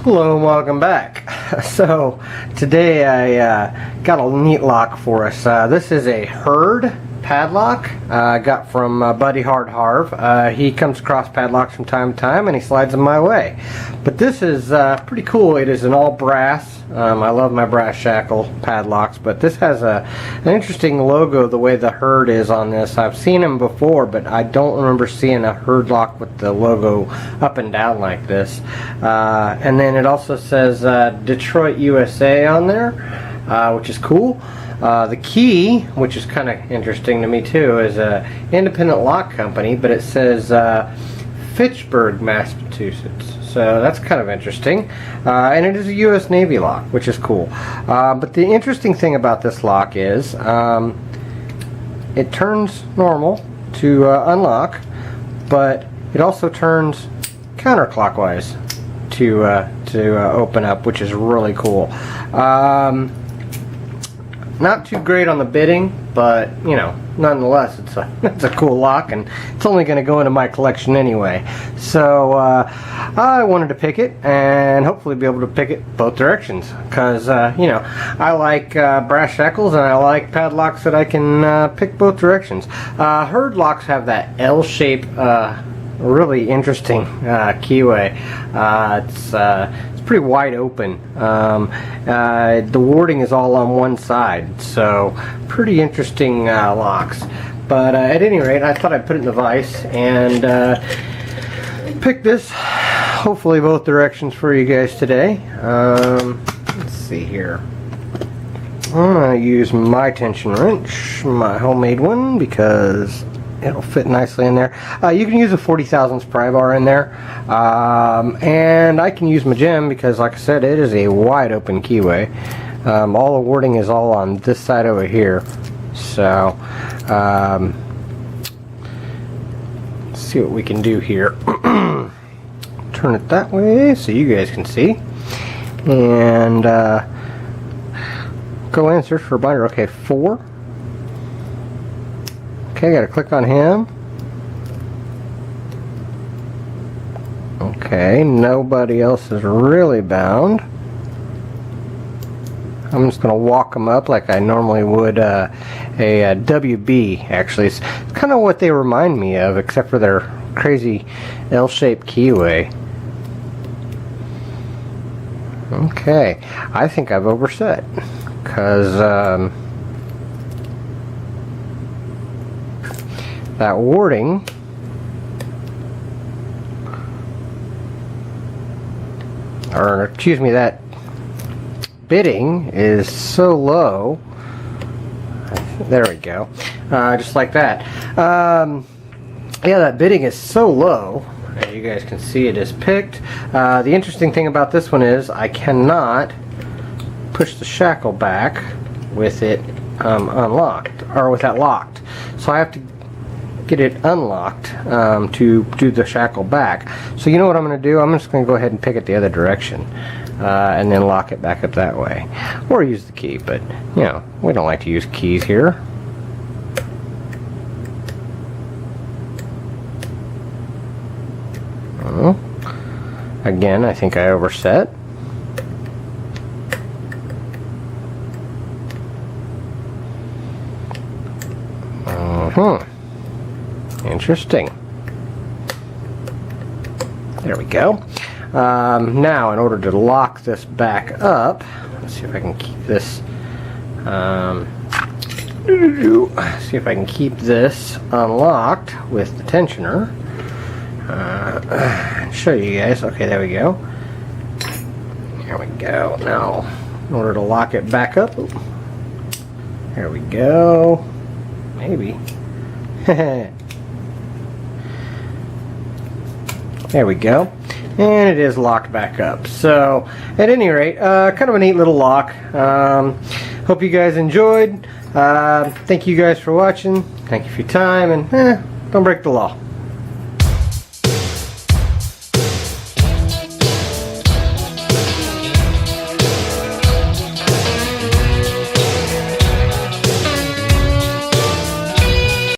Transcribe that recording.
Hello and welcome back. So today I got a neat lock for us. This is a Hurd padlock I got from buddy Hard Harv. He comes across padlocks from time to time and he slides them my way. But this is pretty cool. It is an all brass. I love my brass shackle padlocks, but this has an interesting logo the way the Hurd is on this. I've seen them before, but I don't remember seeing a Hurd lock with the logo up and down like this. And then it also says Detroit, USA on there, which is cool. The key, which is kind of interesting to me too, is an independent lock company, but it says Fitchburg, Massachusetts. So that's kind of interesting. And it is a U.S. Navy lock, which is cool. But the interesting thing about this lock is it turns normal to unlock, but it also turns counterclockwise to open up, which is really cool. Not too great on the bidding, but you know, nonetheless, it's a cool lock, and it's only going to go into my collection anyway. So I wanted to pick it, and hopefully be able to pick it both directions, because you know, I like brass shackles, and I like padlocks that I can pick both directions. Hurd locks have that L shape. Really interesting keyway. It's pretty wide open. The warding is all on one side, so pretty interesting locks. But at any rate, I thought I'd put it in the vise and pick this, hopefully both directions for you guys today. Let's see here. I'm going to use my tension wrench, my homemade one, because it'll fit nicely in there. You can use a 40 thousandths pry bar in there, and I can use my gem because, like I said, it is a wide open keyway. All the warding is all on this side over here. So let's see what we can do here. Turn it that way so you guys can see, and go in and search for a binder. Okay, 4. Okay, gotta click on him. Okay, nobody else is really bound. I'm just gonna walk them up like I normally would a WB. Actually, it's kind of what they remind me of, except for their crazy L-shaped keyway. Okay, I think I've overset, because that warding that bidding is so low. There we go. Just like that. Yeah, that bidding is so low. As you guys can see, it is picked. The interesting thing about this one is I cannot push the shackle back with it unlocked, or with that locked. So I have to get it unlocked to do the shackle back. So you know what I'm going to do? I'm just going to go ahead and pick it the other direction, and then lock it back up that way, or use the key. But you know, we don't like to use keys here. Again, I think I overset. Interesting. There we go. Now, in order to lock this back up, let's see if I can keep this. See if I can keep this unlocked with the tensioner. Show you guys. Okay, there we go. There we go. Now, in order to lock it back up, there we go. Maybe. There we go, and it is locked back up. So at any rate, kind of a neat little lock. Hope you guys enjoyed. Thank you guys for watching. Thank you for your time, and don't break the law.